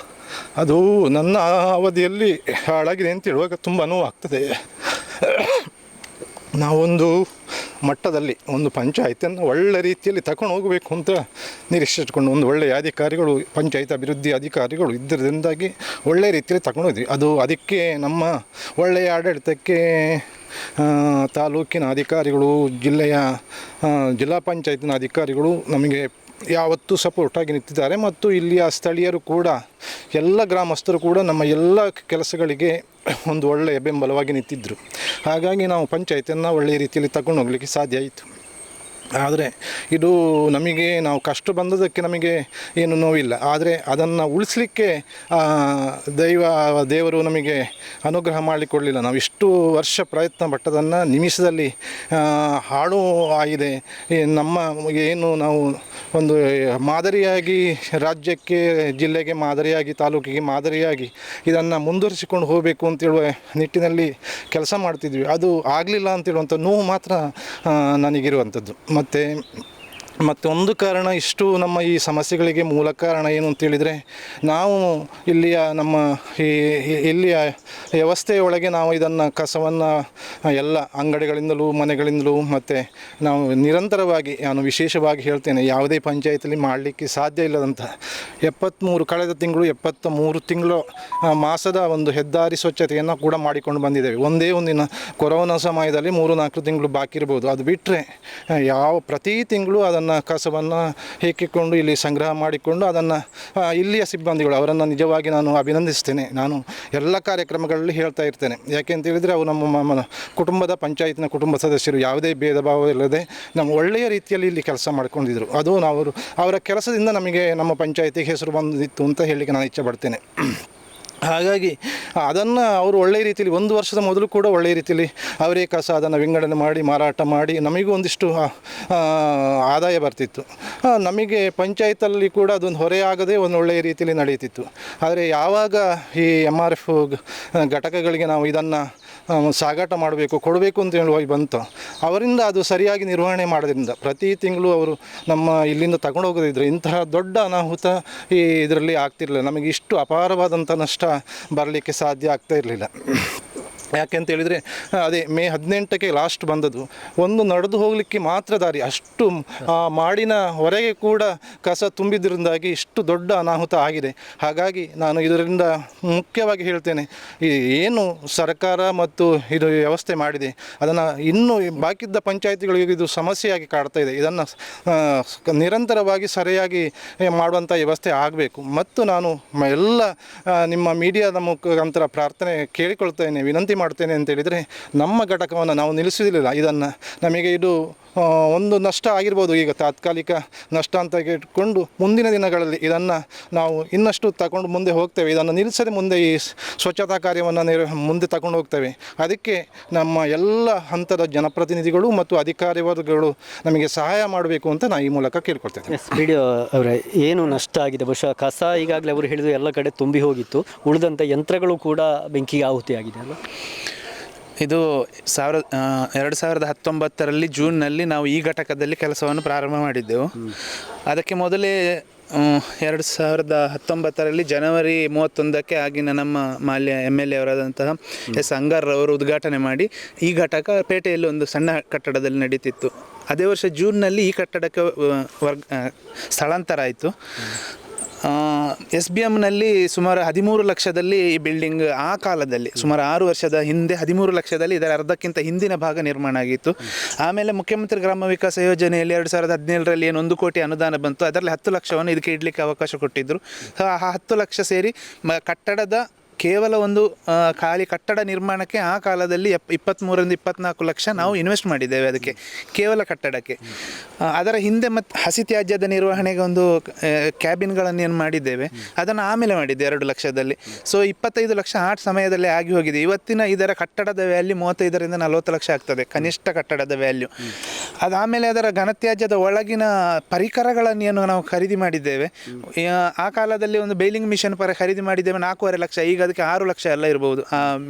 ಅದು ನನ್ನ ಅವಧಿಯಲ್ಲಿ ಹಾಳಾಗಿದೆ ಅಂತ ಹೇಳುವಾಗ ತುಂಬ ನೋವಾಗ್ತದೆ. ನಾವೊಂದು ಮಟ್ಟದಲ್ಲಿ ಒಂದು ಪಂಚಾಯತಿಯನ್ನು ಒಳ್ಳೆ ರೀತಿಯಲ್ಲಿ ತಗೊಂಡು ಹೋಗಬೇಕು ಅಂತ ನಿರೀಕ್ಷೆ ಇಟ್ಕೊಂಡು ಒಂದು ಒಳ್ಳೆಯ ಅಧಿಕಾರಿಗಳು, ಪಂಚಾಯತ್ ಅಭಿವೃದ್ಧಿ ಅಧಿಕಾರಿಗಳು ಇದ್ದರಿಂದಾಗಿ ಒಳ್ಳೆಯ ರೀತಿಯಲ್ಲಿ ತಗೊಂಡು ಹೋದ್ವಿ. ಅದಕ್ಕೆ ನಮ್ಮ ಒಳ್ಳೆಯ ಆಡಳಿತಕ್ಕೆ ತಾಲೂಕಿನ ಅಧಿಕಾರಿಗಳು, ಜಿಲ್ಲಾ ಪಂಚಾಯತಿನ ಅಧಿಕಾರಿಗಳು ನಮಗೆ ಯಾವತ್ತೂ ಸಪೋರ್ಟಾಗಿ ನಿಂತಿದ್ದಾರೆ. ಮತ್ತು ಇಲ್ಲಿಯ ಸ್ಥಳೀಯರು ಕೂಡ, ಎಲ್ಲ ಗ್ರಾಮಸ್ಥರು ಕೂಡ ನಮ್ಮ ಎಲ್ಲ ಕೆಲಸಗಳಿಗೆ ಒಂದು ಒಳ್ಳೆಯ ಬೆಂಬಲವಾಗಿ ನಿಂತಿದ್ದರು. ಹಾಗಾಗಿ ನಾವು ಪಂಚಾಯತಿಯನ್ನು ಒಳ್ಳೆಯ ರೀತಿಯಲ್ಲಿ ತಗೊಂಡು ಹೋಗಲಿಕ್ಕೆ ಸಾಧ್ಯ ಆಯಿತು. ಆದರೆ ಇದು ನಾವು ಕಷ್ಟ ಬಂದದಕ್ಕೆ ನಮಗೆ ಏನು ನೋವಿಲ್ಲ. ಆದರೆ ಅದನ್ನು ಉಳಿಸಲಿಕ್ಕೆ ದೇವರು ನಮಗೆ ಅನುಗ್ರಹ ಮಾಡಿಕೊಡಲಿಲ್ಲ. ನಾವು ಇಷ್ಟು ವರ್ಷ ಪ್ರಯತ್ನ ಪಟ್ಟದನ್ನು ನಿಮಿಷದಲ್ಲಿ ಹಾಳು ಆಗಿದೆ. ನಮ್ಮ ಏನು ನಾವು ಒಂದು ಮಾದರಿಯಾಗಿ ರಾಜ್ಯಕ್ಕೆ, ಜಿಲ್ಲೆಗೆ ಮಾದರಿಯಾಗಿ, ತಾಲೂಕಿಗೆ ಮಾದರಿಯಾಗಿ ಇದನ್ನು ಮುಂದುವರಿಸಿಕೊಂಡು ಹೋಗಬೇಕು ಅಂತೇಳುವ ನಿಟ್ಟಿನಲ್ಲಿ ಕೆಲಸ ಮಾಡ್ತಿದ್ವಿ. ಅದು ಆಗಲಿಲ್ಲ ಅಂತೇಳುವಂಥ ನೋವು ಮಾತ್ರ ನನಗಿರುವಂಥದ್ದು. ಮತ್ತು ಒಂದು ಕಾರಣ, ಇಷ್ಟು ನಮ್ಮ ಈ ಸಮಸ್ಯೆಗಳಿಗೆ ಮೂಲ ಕಾರಣ ಏನು ಅಂತೇಳಿದರೆ, ನಾವು ಇಲ್ಲಿಯ ವ್ಯವಸ್ಥೆಯೊಳಗೆ ನಾವು ಇದನ್ನು ಕಸವನ್ನು ಎಲ್ಲ ಅಂಗಡಿಗಳಿಂದಲೂ ಮನೆಗಳಿಂದಲೂ ಮತ್ತು ನಾವು ನಿರಂತರವಾಗಿ, ನಾನು ವಿಶೇಷವಾಗಿ ಹೇಳ್ತೇನೆ, ಯಾವುದೇ ಪಂಚಾಯತಿಯಲ್ಲಿ ಮಾಡಲಿಕ್ಕೆ ಸಾಧ್ಯ ಇಲ್ಲದಂಥ ಕಳೆದ ತಿಂಗಳು 73 ತಿಂಗಳು ಮಾಸದ ಒಂದು ಹೆದ್ದಾರಿ ಸ್ವಚ್ಛತೆಯನ್ನು ಕೂಡ ಮಾಡಿಕೊಂಡು ಬಂದಿದ್ದೇವೆ. ಒಂದೇ ಒಂದಿನ ಕೊರೋನಾ ಸಮಯದಲ್ಲಿ 3-4 ತಿಂಗಳು ಬಾಕಿ ಇರ್ಬೋದು. ಅದು ಬಿಟ್ಟರೆ ಪ್ರತಿ ತಿಂಗಳು ಅದನ್ನು ಕಸವನ್ನು ಹೇಕಿಕೊಂಡು ಇಲ್ಲಿ ಸಂಗ್ರಹ ಮಾಡಿಕೊಂಡು ಅದನ್ನು ಇಲ್ಲಿಯ ಸಿಬ್ಬಂದಿಗಳು, ಅವರನ್ನು ನಿಜವಾಗಿ ನಾನು ಅಭಿನಂದಿಸ್ತೇನೆ. ನಾನು ಎಲ್ಲ ಕಾರ್ಯಕ್ರಮಗಳಲ್ಲಿ ಹೇಳ್ತಾ ಇರ್ತೇನೆ. ಯಾಕೆ ಅಂತ ಹೇಳಿದರೆ ಅವರು ನಮ್ಮ ಪಂಚಾಯತ್ನ ಕುಟುಂಬ ಸದಸ್ಯರು, ಯಾವುದೇ ಭೇದ ಭಾವ ಇಲ್ಲದೆ ನಮ್ಮ ಒಳ್ಳೆಯ ರೀತಿಯಲ್ಲಿ ಇಲ್ಲಿ ಕೆಲಸ ಮಾಡ್ಕೊಂಡಿದ್ದರು. ಅದು ಅವರ ಕೆಲಸದಿಂದ ನಮಗೆ ನಮ್ಮ ಪಂಚಾಯತಿಗೆ ಹೆಸರು ಬಂದಿತ್ತು ಅಂತ ಹೇಳಲಿಕ್ಕೆ ನಾನು ಇಚ್ಛೆ ಪಡ್ತೇನೆ. ಹಾಗಾಗಿ ಅದನ್ನು ಅವರು ಒಳ್ಳೆಯ ರೀತಿಯಲ್ಲಿ 1 ವರ್ಷದ ಮೊದಲು ಕೂಡ ಒಳ್ಳೆಯ ರೀತಿಯಲ್ಲಿ ಅವರೇ ಕಸ ಅದನ್ನು ವಿಂಗಡಣೆ ಮಾಡಿ ಮಾರಾಟ ಮಾಡಿ ನಮಗೂ ಒಂದಿಷ್ಟು ಆದಾಯ ಬರ್ತಿತ್ತು. ನಮಗೆ ಪಂಚಾಯತಲ್ಲಿ ಕೂಡ ಅದೊಂದು ಹೊರೆಯಾಗದೆ ಒಂದು ಒಳ್ಳೆಯ ರೀತಿಯಲ್ಲಿ ನಡೆಯುತ್ತಿತ್ತು. ಆದರೆ ಯಾವಾಗ ಈ MRF ಘಟಕಗಳಿಗೆ ನಾವು ಇದನ್ನು ಸಾಗಾಟ ಕೊಡಬೇಕು ಅಂತ ಹೇಳುವಾಗಿ ಬಂತು, ಅವರಿಂದ ಅದು ಸರಿಯಾಗಿ ನಿರ್ವಹಣೆ ಮಾಡೋದ್ರಿಂದ ಪ್ರತಿ ತಿಂಗಳು ಅವರು ನಮ್ಮ ಇಲ್ಲಿಂದ ತಗೊಂಡು ಹೋಗೋದಿದ್ರೆ ಇಂತಹ ದೊಡ್ಡ ಅನಾಹುತ ಇದರಲ್ಲಿ ಆಗ್ತಿರಲಿಲ್ಲ. ನಮಗೆ ಇಷ್ಟು ಅಪಾರವಾದಂಥ ನಷ್ಟ ಬರಲಿಕ್ಕೆ ಸಾಧ್ಯ ಆಗ್ತಾ ಇರಲಿಲ್ಲ. ಯಾಕೆಂತ ಹೇಳಿದರೆ ಅದೇ ಮೇ 18ಕ್ಕೆ ಲಾಸ್ಟ್ ಬಂದದ್ದು, ಒಂದು ನಡೆದು ಹೋಗಲಿಕ್ಕೆ ಮಾತ್ರ ದಾರಿ, ಅಷ್ಟು ಮಾಡಿನ ಹೊರಗೆ ಕೂಡ ಕಸ ತುಂಬಿದ್ರಿಂದಾಗಿ ಇಷ್ಟು ದೊಡ್ಡ ಅನಾಹುತ ಆಗಿದೆ. ಹಾಗಾಗಿ ನಾನು ಇದರಿಂದ ಮುಖ್ಯವಾಗಿ ಹೇಳ್ತೇನೆ, ಈ ಏನು ಸರ್ಕಾರ ಮತ್ತು ಇದು ವ್ಯವಸ್ಥೆ ಮಾಡಿದೆ ಅದನ್ನು ಇನ್ನೂ ಬಾಕಿದ್ದ ಪಂಚಾಯಿತಿಗಳಿಗೆ ಇದು ಸಮಸ್ಯೆಯಾಗಿ ಕಾಡ್ತಾ ಇದೆ. ಇದನ್ನು ನಿರಂತರವಾಗಿ ಸರಿಯಾಗಿ ಮಾಡುವಂಥ ವ್ಯವಸ್ಥೆ ಆಗಬೇಕು. ಮತ್ತು ನಾನು ಎಲ್ಲ ನಿಮ್ಮ ಮೀಡಿಯಾದ ಮುಖಾಂತರ ಪ್ರಾರ್ಥನೆ ಕೇಳಿಕೊಳ್ತೇನೆ, ವಿನಂತಿ ಮಾಡ್ತೇನೆ ಅಂತ ಹೇಳಿದರೆ, ನಮ್ಮ ಘಟಕವನ್ನು ನಾವು ನಿಲ್ಲಿಸುವುದಿಲ್ಲ. ಇದನ್ನು ನಮಗೆ ಇದು ಒಂದು ನಷ್ಟ ಆಗಿರ್ಬೋದು, ಈಗ ತಾತ್ಕಾಲಿಕ ನಷ್ಟ ಅಂತ ಇಟ್ಕೊಂಡು ಮುಂದಿನ ದಿನಗಳಲ್ಲಿ ಇದನ್ನು ನಾವು ಇನ್ನಷ್ಟು ತಗೊಂಡು ಮುಂದೆ ಹೋಗ್ತೇವೆ. ಇದನ್ನು ನಿಲ್ಲಿಸದೆ ಮುಂದೆ ಈ ಸ್ವಚ್ಛತಾ ಕಾರ್ಯವನ್ನು ಮುಂದೆ ತಗೊಂಡು ಹೋಗ್ತೇವೆ. ಅದಕ್ಕೆ ನಮ್ಮ ಎಲ್ಲ ಹಂತದ ಜನಪ್ರತಿನಿಧಿಗಳು ಮತ್ತು ಅಧಿಕಾರಿ ವರ್ಗಗಳು ನಮಗೆ ಸಹಾಯ ಮಾಡಬೇಕು ಅಂತ ನಾನು ಈ ಮೂಲಕ ಕೇಳ್ಕೊಳ್ತೇನೆ. ವಿಡಿಯೋ ಅವರೇ, ಏನು ನಷ್ಟ ಆಗಿದೆ? ಬಹುಶಃ ಕಸ ಈಗಾಗಲೇ ಅವರು ಹೇಳಿದ್ರು ಎಲ್ಲ ಕಡೆ ತುಂಬಿ ಹೋಗಿತ್ತು, ಉಳಿದಂಥ ಯಂತ್ರಗಳು ಕೂಡ ಬೆಂಕಿಗೆ ಆಹುತಿಯಾಗಿದೆ ಅಲ್ಲ? ಇದು 2019 ಜೂನ್ನಲ್ಲಿ ನಾವು ಈ ಘಟಕದಲ್ಲಿ ಕೆಲಸವನ್ನು ಪ್ರಾರಂಭ ಮಾಡಿದ್ದೆವು. ಅದಕ್ಕೆ ಮೊದಲೇ 2019 ಜನವರಿ 31 ಆಗಿನ ನಮ್ಮ ಮಾಲ್ಯ MLA ಅವರಾದಂತಹ ಎಸ್ ಅಂಗಾರ್ ಅವರು ಉದ್ಘಾಟನೆ ಮಾಡಿ ಈ ಘಟಕ ಪೇಟೆಯಲ್ಲಿ ಒಂದು ಸಣ್ಣ ಕಟ್ಟಡದಲ್ಲಿ ನಡೀತಿತ್ತು. ಅದೇ ವರ್ಷ ಜೂನ್ನಲ್ಲಿ ಈ ಕಟ್ಟಡಕ್ಕೆ ಸ್ಥಳಾಂತರ ಆಯಿತು. SBMನಲ್ಲಿ ಸುಮಾರು 13 ಲಕ್ಷದಲ್ಲಿ ಈ ಬಿಲ್ಡಿಂಗ್ ಆ ಕಾಲದಲ್ಲಿ ಸುಮಾರು 6 ವರ್ಷದ ಹಿಂದೆ 13 ಲಕ್ಷದಲ್ಲಿ ಇದರ ಅರ್ಧಕ್ಕಿಂತ ಹಿಂದಿನ ಭಾಗ ನಿರ್ಮಾಣ ಆಗಿತ್ತು. ಆಮೇಲೆ ಮುಖ್ಯಮಂತ್ರಿ ಗ್ರಾಮ ವಿಕಾಸ ಯೋಜನೆಯಲ್ಲಿ 2017ರಲ್ಲಿ ಏನು 1 ಕೋಟಿ ಅನುದಾನ ಬಂತು, ಅದರಲ್ಲಿ 10 ಲಕ್ಷವನ್ನು ಇದಕ್ಕೆ ಇಡಲಿಕ್ಕೆ ಅವಕಾಶ ಕೊಟ್ಟಿದ್ದರು. ಆ 10 ಲಕ್ಷ ಸೇರಿ ಕಟ್ಟಡದ ಕೇವಲ ಒಂದು ಖಾಲಿ ಕಟ್ಟಡ ನಿರ್ಮಾಣಕ್ಕೆ ಆ ಕಾಲದಲ್ಲಿ 23-24 ಲಕ್ಷ ನಾವು ಇನ್ವೆಸ್ಟ್ ಮಾಡಿದ್ದೇವೆ ಅದಕ್ಕೆ, ಕೇವಲ ಕಟ್ಟಡಕ್ಕೆ. ಅದರ ಹಿಂದೆ ಮತ್ತು ಹಸಿ ತ್ಯಾಜ್ಯದ ನಿರ್ವಹಣೆಗೆ ಒಂದು ಕ್ಯಾಬಿನ್ಗಳನ್ನು ಏನು ಮಾಡಿದ್ದೇವೆ, ಅದನ್ನು ಆಮೇಲೆ ಮಾಡಿದ್ದೆ 2 ಲಕ್ಷದಲ್ಲಿ. ಸೊ 25 ಲಕ್ಷ ಆ ಸಮಯದಲ್ಲಿ ಆಗಿ ಹೋಗಿದೆ. ಇವತ್ತಿನ ಇದರ ಕಟ್ಟಡದ ವ್ಯಾಲ್ಯೂ 35-40 ಲಕ್ಷ ಆಗ್ತದೆ, ಕನಿಷ್ಠ ಕಟ್ಟಡದ ವ್ಯಾಲ್ಯೂ. ಅದಾದಮೇಲೆ ಅದರ ಘನತ್ಯಾಜ್ಯದ ಒಳಗಿನ ಪರಿಕರಗಳನ್ನು ನಾವು ಖರೀದಿ ಮಾಡಿದ್ದೇವೆ. ಆ ಕಾಲದಲ್ಲಿ ಒಂದು ಬೇಲಿಂಗ್ ಮಿಷನ್ ಖರೀದಿ ಮಾಡಿದ್ದೇವೆ 4.5 ಲಕ್ಷ, ಈಗ ಅದಕ್ಕೆ 6 ಲಕ್ಷ ಎಲ್ಲ ಇರ್ಬೋದು ಆ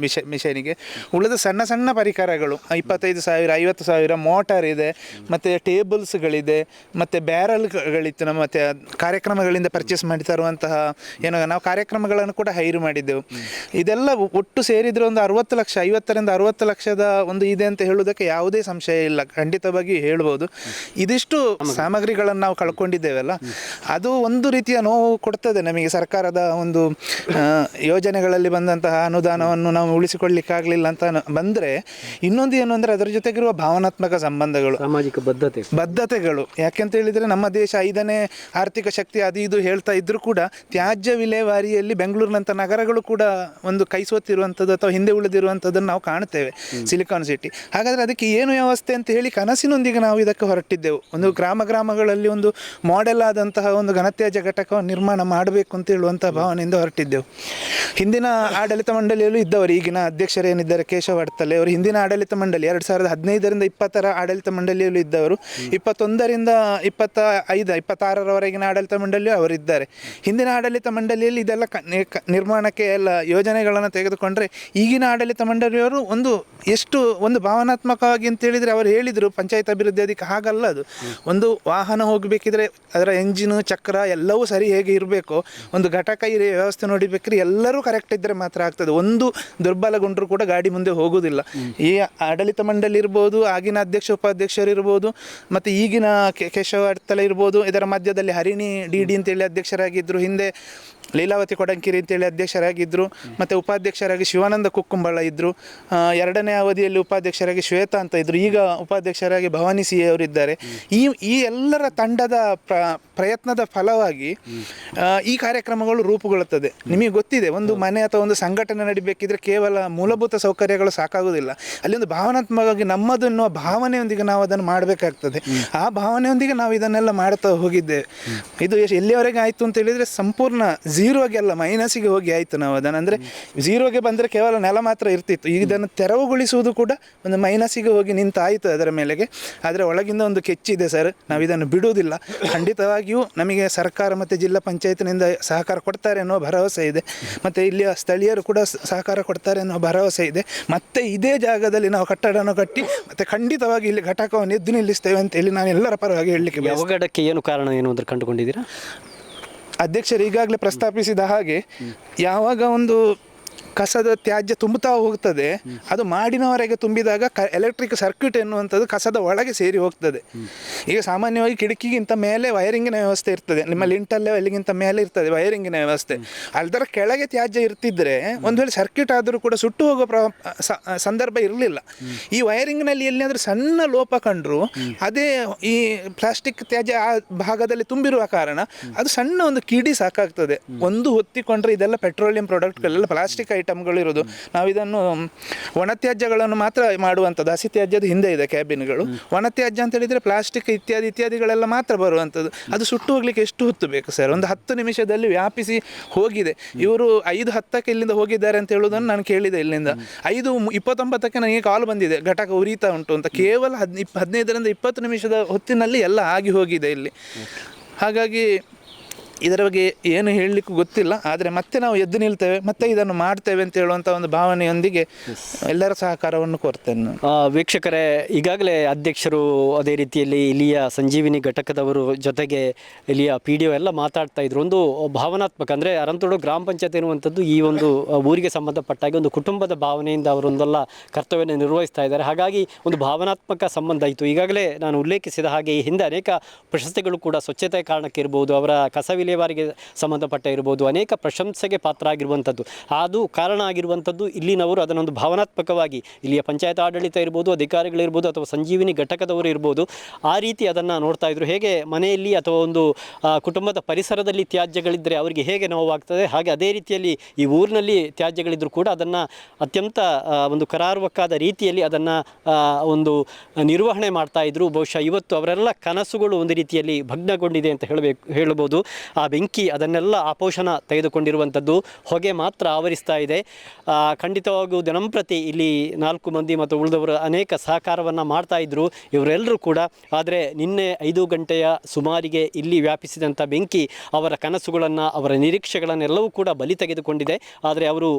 ಮಿಷನಿಗೆ. ಉಳಿದ ಸಣ್ಣ ಸಣ್ಣ ಪರಿಕರಗಳು 25,000 50,000 ಮೋಟಾರ್ ಇದೆ, ಮತ್ತು ಟೇಬಲ್ಸ್ಗಳಿದೆ, ಮತ್ತು ಬ್ಯಾರಲ್ಗಳಿತ್ತು. ನಮ್ಮ ಮತ್ತು ಕಾರ್ಯಕ್ರಮಗಳಿಂದ ಪರ್ಚೇಸ್ ಮಾಡಿ ತರುವಂತಹ ಏನೋ ನಾವು ಕಾರ್ಯಕ್ರಮಗಳನ್ನು ಕೂಡ ಹೈರು ಮಾಡಿದ್ದೆವು. ಇದೆಲ್ಲ ಒಟ್ಟು ಸೇರಿದರೆ ಒಂದು 60 ಲಕ್ಷ, 50-60 ಲಕ್ಷದ ಒಂದು ಇದೆ ಅಂತ ಹೇಳುವುದಕ್ಕೆ ಯಾವುದೇ ಸಂಶಯ ಇಲ್ಲ, ಖಂಡಿತವಾಗಿ ಹೇಳ್ಬೋದು. ಇದಿಷ್ಟು ಸಾಮಗ್ರಿಗಳನ್ನು ನಾವು ಕಳ್ಕೊಂಡಿದ್ದೇವಲ್ಲ, ಅದು ಒಂದು ರೀತಿಯ ನೋವು ಕೊಡ್ತದೆ ನಮಗೆ. ಸರ್ಕಾರದ ಒಂದು ಯೋಜನೆಗಳಲ್ಲಿ ಬಂದಂತಹ ಅನುದಾನವನ್ನು ನಾವು ಉಳಿಸಿಕೊಳ್ಳಿಕ್ಕಾಗಲಿಲ್ಲ ಅಂತ ಬಂದರೆ, ಇನ್ನೊಂದು ಏನು ಅಂದರೆ ಅದರ ಜೊತೆಗಿರುವ ಭಾವನಾತ್ಮಕ ಸಂಬಂಧಗಳು, ಸಾಮಾಜಿಕ ಬದ್ಧತೆಗಳು. ಯಾಕೆಂತ ಹೇಳಿದರೆ ನಮ್ಮ ದೇಶ 5ನೇ ಆರ್ಥಿಕ ಶಕ್ತಿ ಅದು ಇದು ಹೇಳ್ತಾ ಇದ್ರೂ ಕೂಡ ತ್ಯಾಜ್ಯ ವಿಲೇವಾರಿಯಲ್ಲಿ ಬೆಂಗಳೂರಿನಂಥ ನಗರಗಳು ಕೂಡ ಒಂದು ಕೈ ಸೋತಿರುವಂಥದ್ದು ಅಥವಾ ಹಿಂದೆ ಉಳಿದಿರುವಂಥದ್ದನ್ನು ನಾವು ಕಾಣ್ತೇವೆ, ಸಿಲಿಕಾನ್ ಸಿಟಿ. ಹಾಗಾದರೆ ಅದಕ್ಕೆ ಏನು ವ್ಯವಸ್ಥೆ ಅಂತ ಹೇಳಿ ಕನಸಿನೊಂದಿಗೆ ನಾವು ಇದಕ್ಕೆ ಹೊರಟಿದ್ದೆವು. ಒಂದು ಗ್ರಾಮಗಳಲ್ಲಿ ಒಂದು ಮಾಡೆಲ್ ಆದಂತಹ ಒಂದು ಘನತ್ಯಾಜ್ಯ ಘಟಕವನ್ನು ನಿರ್ಮಾಣ ಮಾಡಬೇಕು ಅಂತ ಹೇಳುವಂಥ ಭಾವನೆಯಿಂದ ಹೊರಟಿದ್ದೆವು. ಹಿಂದಿನ ಆಡಳಿತ ಮಂಡಳಿಯಲ್ಲೂ ಇದ್ದವರು, ಈಗಿನ ಅಧ್ಯಕ್ಷರೇನಿದ್ದಾರೆ ಕೇಶವ ಅಡ್ತಲೆ ಅವರು ಹಿಂದಿನ ಆಡಳಿತ ಮಂಡಳಿ 2015-20 ಆಡಳಿತ ಮಂಡಳಿಯಲ್ಲೂ ಇದ್ದವರು. 21-25-26 ಆಡಳಿತ ಮಂಡಳಿಯೂ ಅವರಿದ್ದಾರೆ. ಹಿಂದಿನ ಆಡಳಿತ ಮಂಡಳಿಯಲ್ಲಿ ಇದೆಲ್ಲ ನಿರ್ಮಾಣಕ್ಕೆ ಎಲ್ಲ ಯೋಜನೆಗಳನ್ನು ತೆಗೆದುಕೊಂಡ್ರೆ, ಈಗಿನ ಆಡಳಿತ ಮಂಡಳಿಯವರು ಎಷ್ಟು ಭಾವನಾತ್ಮಕವಾಗಿ ಅಂತ ಹೇಳಿದರೆ ಅವರು ಹೇಳಿದರು ಪಂಚಾಯತ್ ಅಭಿವೃದ್ಧಿ ಅದಕ್ಕೆ ಹಾಗಲ್ಲ. ಅದು ಒಂದು ವಾಹನ ಹೋಗಬೇಕಿದ್ರೆ ಅದರ ಎಂಜಿನು ಚಕ್ರ ಎಲ್ಲವೂ ಸರಿ ಹೇಗೆ ಇರಬೇಕು, ಒಂದು ಘಟಕ ವ್ಯವಸ್ಥೆ ನೋಡಿಬೇಕ್ರೆ ಎಲ್ಲರೂ ಕರೆಕ್ಟ್ ಇದ್ದರೆ ಮಾತ್ರ ಆಗ್ತದೆ. ಒಂದು ದುರ್ಬಲಗೊಂಡರೂ ಕೂಡ ಗಾಡಿ ಮುಂದೆ ಹೋಗೋದಿಲ್ಲ. ಈ ಆಡಳಿತ ಮಂಡಳಿ ಇರ್ಬೋದು, ಆಗಿನ ಅಧ್ಯಕ್ಷ ಉಪಾಧ್ಯಕ್ಷರು ಇರ್ಬೋದು, ಮತ್ತು ಈಗಿನ ಕೇಶವ ಅಡ್ತಲೆ ಇರ್ಬೋದು, ಇದರ ಮಧ್ಯದಲ್ಲಿ ಹರಿಣಿ DD ಅಂತೇಳಿ ಅಧ್ಯಕ್ಷರಾಗಿದ್ದರು, ಹಿಂದೆ ಲೀಲಾವತಿ ಕೊಡಂಕಿರಿ ಅಂತೇಳಿ ಅಧ್ಯಕ್ಷರಾಗಿದ್ದರು, ಮತ್ತು ಉಪಾಧ್ಯಕ್ಷರಾಗಿ ಶಿವಾನಂದ ಕುಕ್ಕುಂಬಳ ಇದ್ದರು, 2ನೇ ಅವಧಿಯಲ್ಲಿ ಉಪಾಧ್ಯಕ್ಷರಾಗಿ ಶ್ವೇತಾ ಅಂತ ಇದ್ದರು, ಈಗ ಉಪಾಧ್ಯಕ್ಷರಾಗಿ ಭವಾನಿ ಸಿ ಅವರಿದ್ದಾರೆ. ಈ ಎಲ್ಲರ ತಂಡದ ಪ್ರಯತ್ನದ ಫಲವಾಗಿ ಈ ಕಾರ್ಯಕ್ರಮಗಳು ರೂಪುಗೊಳ್ಳುತ್ತದೆ. ನಿಮಗೆ ಗೊತ್ತಿದೆ, ಒಂದು ಮನೆ ಅಥವಾ ಒಂದು ಸಂಘಟನೆ ನಡಿಬೇಕಿದ್ರೆ ಕೇವಲ ಮೂಲಭೂತ ಸೌಕರ್ಯಗಳು ಸಾಕಾಗುವುದಿಲ್ಲ, ಅಲ್ಲಿ ಒಂದು ಭಾವನಾತ್ಮಕವಾಗಿ ನಮ್ಮದು ಎನ್ನುವ ಭಾವನೆಯೊಂದಿಗೆ ನಾವು ಅದನ್ನು ಮಾಡಬೇಕಾಗ್ತದೆ. ಆ ಭಾವನೆಯೊಂದಿಗೆ ನಾವು ಇದನ್ನೆಲ್ಲ ಮಾಡ್ತಾ ಹೋಗಿದ್ದೇವೆ. ಇದು ಎಲ್ಲಿಯವರೆಗೆ ಆಯಿತು ಅಂತ ಹೇಳಿದರೆ ಸಂಪೂರ್ಣ ಝೀರೋಗೆ ಅಲ್ಲ, ಮೈನಸ್ಸಿಗೆ ಹೋಗಿ ಆಯಿತು. ನಾವು ಅದನ್ನು ಅಂದರೆ ಝೀರೋಗೆ ಬಂದರೆ ಕೇವಲ ನೆಲ ಮಾತ್ರ ಇರ್ತಿತ್ತು, ಈಗ ಇದನ್ನು ತೆರವುಗೊಳಿಸುವುದು ಕೂಡ ಒಂದು ಮೈನಸ್ಸಿಗೆ ಹೋಗಿ ನಿಂತಾಯಿತು ಅದರ ಮೇಲೆಗೆ. ಆದರೆ ಒಳಗಿಂದ ಒಂದು ಕೆಚ್ಚಿದೆ ಸರ್, ನಾವು ಇದನ್ನು ಬಿಡುವುದಿಲ್ಲ. ಖಂಡಿತವಾಗಿಯೂ ನಮಗೆ ಸರ್ಕಾರ ಮತ್ತು ಜಿಲ್ಲಾ ಪಂಚಾಯತ್ನಿಂದ ಸಹಕಾರ ಕೊಡ್ತಾರೆ ಅನ್ನೋ ಭರವಸೆ ಇದೆ, ಮತ್ತು ಇಲ್ಲಿಯ ಸ್ಥಳೀಯರು ಕೂಡ ಸಹಕಾರ ಕೊಡ್ತಾರೆ ಅನ್ನೋ ಭರವಸೆ ಇದೆ. ಮತ್ತು ಇದೇ ಜಾಗದಲ್ಲಿ ನಾವು ಕಟ್ಟಡವನ್ನು ಕಟ್ಟಿ ಮತ್ತು ಖಂಡಿತವಾಗಿ ಇಲ್ಲಿ ಘಟಕವನ್ನು ಎದ್ದು ನಿಲ್ಲಿಸ್ತೇವೆ ಅಂತೇಳಿ ನಾನು ಎಲ್ಲರ ಪರವಾಗಿ ಹೇಳಲಿಕ್ಕೆ ಅವಘಡಕ್ಕೆ ಏನು ಕಾರಣ ಏನು ಅಂತ ಕಂಡುಕೊಂಡಿದ್ದೀರಾ? ಅಧ್ಯಕ್ಷರು ಈಗಾಗಲೇ ಪ್ರಸ್ತಾಪಿಸಿದ ಹಾಗೆ, ಯಾವಾಗ ಒಂದು ಕಸದ ತ್ಯಾಜ್ಯ ತುಂಬುತ್ತಾ ಹೋಗ್ತದೆ. ಅದು ಮಾಡಿನವರೆಗೆ ತುಂಬಿದಾಗ ಎಲೆಕ್ಟ್ರಿಕ್ ಸರ್ಕ್ಯೂಟ್ ಎನ್ನುವಂಥದ್ದು ಕಸದ ಒಳಗೆ ಸೇರಿ ಹೋಗ್ತದೆ. ಈಗ ಸಾಮಾನ್ಯವಾಗಿ ಕಿಟಕಿಗಿಂತ ಮೇಲೆ ವೈರಿಂಗಿನ ವ್ಯವಸ್ಥೆ ಇರ್ತದೆ, ನಿಮ್ಮ ಲಿಂಟಲ್ ಲೆವೆಲ್ಗಿಂತ ಮೇಲೆ ಇರ್ತದೆ ವೈರಿಂಗಿನ ವ್ಯವಸ್ಥೆ. ಅದರ ಕೆಳಗೆ ತ್ಯಾಜ್ಯ ಇರ್ತಿದ್ರೆ ಒಂದು ವೇಳೆ ಸರ್ಕ್ಯೂಟ್ ಆದರೂ ಕೂಡ ಸುಟ್ಟು ಹೋಗೋ ಸಂದರ್ಭ ಇರಲಿಲ್ಲ. ಈ ವೈರಿಂಗ್ನಲ್ಲಿ ಎಲ್ಲಿಯಾದರೂ ಸಣ್ಣ ಲೋಪ ಕಂಡ್ರು ಅದೇ ಈ ಪ್ಲಾಸ್ಟಿಕ್ ತ್ಯಾಜ್ಯ ಆ ಭಾಗದಲ್ಲಿ ತುಂಬಿರುವ ಕಾರಣ ಅದು ಸಣ್ಣ ಒಂದು ಕಿಡಿ ಸಾಕಾಗ್ತದೆ. ಒಂದು ಹೊತ್ತಿಕೊಂಡ್ರೆ ಇದೆಲ್ಲ ಪೆಟ್ರೋಲಿಯಂ ಪ್ರಾಡಕ್ಟ್ಗಳೆಲ್ಲ ಪ್ಲಾಸ್ಟಿಕ್ ಐಟಮ್ಗಳು ಇರೋದು. ನಾವು ಇದನ್ನು ಒಣತ್ಯಾಜ್ಯಗಳನ್ನು ಮಾತ್ರ ಮಾಡುವಂಥದ್ದು, ಹಸಿ ತ್ಯಾಜ್ಯದ ಹಿಂದೆ ಇದೆ ಕ್ಯಾಬಿನ್ಗಳು. ಒಣತ್ಯಾಜ್ಯ ಅಂತ ಹೇಳಿದರೆ ಪ್ಲಾಸ್ಟಿಕ್ ಇತ್ಯಾದಿಗಳೆಲ್ಲ ಮಾತ್ರ ಬರುವಂಥದ್ದು. ಅದು ಸುಟ್ಟು ಹೋಗ್ಲಿಕ್ಕೆ ಎಷ್ಟು ಹೊತ್ತು ಬೇಕು ಸರ್? ಒಂದು 10 ನಿಮಿಷದಲ್ಲಿ ವ್ಯಾಪಿಸಿ ಹೋಗಿದೆ. ಇವರು 5:10 ಇಲ್ಲಿಂದ ಹೋಗಿದ್ದಾರೆ ಅಂತ ಹೇಳೋದನ್ನು ನಾನು ಕೇಳಿದೆ. ಇಲ್ಲಿಂದ 5:29 ನನಗೆ ಕಾಲ್ ಬಂದಿದೆ, ಘಟಕ ಉರಿತಾ ಉಂಟು ಅಂತ. ಕೇವಲ 15ರಿಂದ 20 ನಿಮಿಷದ ಹೊತ್ತಿನಲ್ಲಿ ಎಲ್ಲ ಆಗಿ ಹೋಗಿದೆ ಇಲ್ಲಿ. ಹಾಗಾಗಿ ಇದರ ಬಗ್ಗೆ ಏನು ಹೇಳಲಿಕ್ಕೂ ಗೊತ್ತಿಲ್ಲ. ಆದರೆ ಮತ್ತೆ ನಾವು ಎದ್ದು ನಿಲ್ತೇವೆ, ಮತ್ತೆ ಇದನ್ನು ಮಾಡ್ತೇವೆ ಅಂತ ಹೇಳುವಂಥ ಒಂದು ಭಾವನೆಯೊಂದಿಗೆ ಎಲ್ಲರ ಸಹಕಾರವನ್ನು ಕೋರ್ತೇನೆ. ವೀಕ್ಷಕರೇ, ಈಗಾಗಲೇ ಅಧ್ಯಕ್ಷರು ಅದೇ ರೀತಿಯಲ್ಲಿ ಇಲ್ಲಿಯ ಸಂಜೀವಿನಿ ಘಟಕದವರು ಜೊತೆಗೆ ಇಲ್ಲಿಯ PDO ಎಲ್ಲ ಮಾತಾಡ್ತಾ ಇದ್ರು. ಒಂದು ಭಾವನಾತ್ಮಕ, ಅಂದರೆ ಅರಂತೋಡು ಗ್ರಾಮ ಪಂಚಾಯತ್ ಎನ್ನುವಂಥದ್ದು ಈ ಒಂದು ಊರಿಗೆ ಸಂಬಂಧಪಟ್ಟಾಗಿ ಒಂದು ಕುಟುಂಬದ ಭಾವನೆಯಿಂದ ಅವರೊಂದೆಲ್ಲ ಕರ್ತವ್ಯವನ್ನು ನಿರ್ವಹಿಸ್ತಾ ಇದ್ದಾರೆ. ಹಾಗಾಗಿ ಒಂದು ಭಾವನಾತ್ಮಕ ಸಂಬಂಧ ಇತ್ತು. ಈಗಾಗಲೇ ನಾನು ಉಲ್ಲೇಖಿಸಿದ ಹಾಗೆ ಈ ಹಿಂದೆ ಅನೇಕ ಪ್ರಶಸ್ತಿಗಳು ಕೂಡ ಸ್ವಚ್ಛತೆ ಕಾರಣಕ್ಕೆ ಇರ್ಬೋದು, ಅವರ ಕಸ ವಿಲೇವಾರಿಗೆ ಸಂಬಂಧಪಟ್ಟ ಇರ್ಬೋದು, ಅನೇಕ ಪ್ರಶಂಸೆಗೆ ಪಾತ್ರ ಆಗಿರುವಂಥದ್ದು. ಅದು ಕಾರಣ ಆಗಿರುವಂಥದ್ದು ಇಲ್ಲಿನವರು ಅದನ್ನೊಂದು ಭಾವನಾತ್ಮಕವಾಗಿ ಇಲ್ಲಿಯ ಪಂಚಾಯತ್ ಆಡಳಿತ ಇರ್ಬೋದು, ಅಧಿಕಾರಿಗಳಿರ್ಬೋದು, ಅಥವಾ ಸಂಜೀವಿನಿ ಘಟಕದವರು ಇರ್ಬೋದು, ಆ ರೀತಿ ಅದನ್ನು ನೋಡ್ತಾ ಇದ್ರು. ಹೇಗೆ ಮನೆಯಲ್ಲಿ ಅಥವಾ ಒಂದು ಕುಟುಂಬದ ಪರಿಸರದಲ್ಲಿ ತ್ಯಾಜ್ಯಗಳಿದ್ದರೆ ಅವರಿಗೆ ಹೇಗೆ ನೋವಾಗ್ತದೆ, ಹಾಗೆ ಅದೇ ರೀತಿಯಲ್ಲಿ ಈ ಊರಿನಲ್ಲಿ ತ್ಯಾಜ್ಯಗಳಿದ್ದರೂ ಕೂಡ ಅದನ್ನು ಅತ್ಯಂತ ಒಂದು ಕರಾರುವಕ್ಕಾದ ರೀತಿಯಲ್ಲಿ ಅದನ್ನು ಒಂದು ನಿರ್ವಹಣೆ ಮಾಡ್ತಾ ಇದ್ರು. ಬಹುಶಃ ಇವತ್ತು ಅವರೆಲ್ಲ ಕನಸುಗಳು ಒಂದು ರೀತಿಯಲ್ಲಿ ಭಗ್ನಗೊಂಡಿದೆ ಅಂತ ಹೇಳ್ಬೋದು. ಆ ಬೆಂಕಿ ಅದನ್ನೆಲ್ಲ ಆಪೋಷಣ ತೆಗೆದುಕೊಂಡಿರುವಂಥದ್ದು, ಹೊಗೆ ಮಾತ್ರ ಆವರಿಸ್ತಾ ಇದೆ. ಖಂಡಿತವಾಗೂ ದಿನಂಪ್ರತಿ ಇಲ್ಲಿ 4 ಮಂದಿ ಮತ್ತು ಉಳಿದವರು ಅನೇಕ ಸಹಕಾರವನ್ನು ಮಾಡ್ತಾ ಇದ್ದರು ಇವರೆಲ್ಲರೂ ಕೂಡ. ಆದರೆ ನಿನ್ನೆ 5 ಗಂಟೆಯ ಸುಮಾರಿಗೆ ಇಲ್ಲಿ ವ್ಯಾಪಿಸಿದಂಥ ಬೆಂಕಿ ಅವರ ಕನಸುಗಳನ್ನು, ಅವರ ನಿರೀಕ್ಷೆಗಳನ್ನೆಲ್ಲವೂ ಕೂಡ ಬಲಿ ತೆಗೆದುಕೊಂಡಿದೆ. ಆದರೆ ಅವರು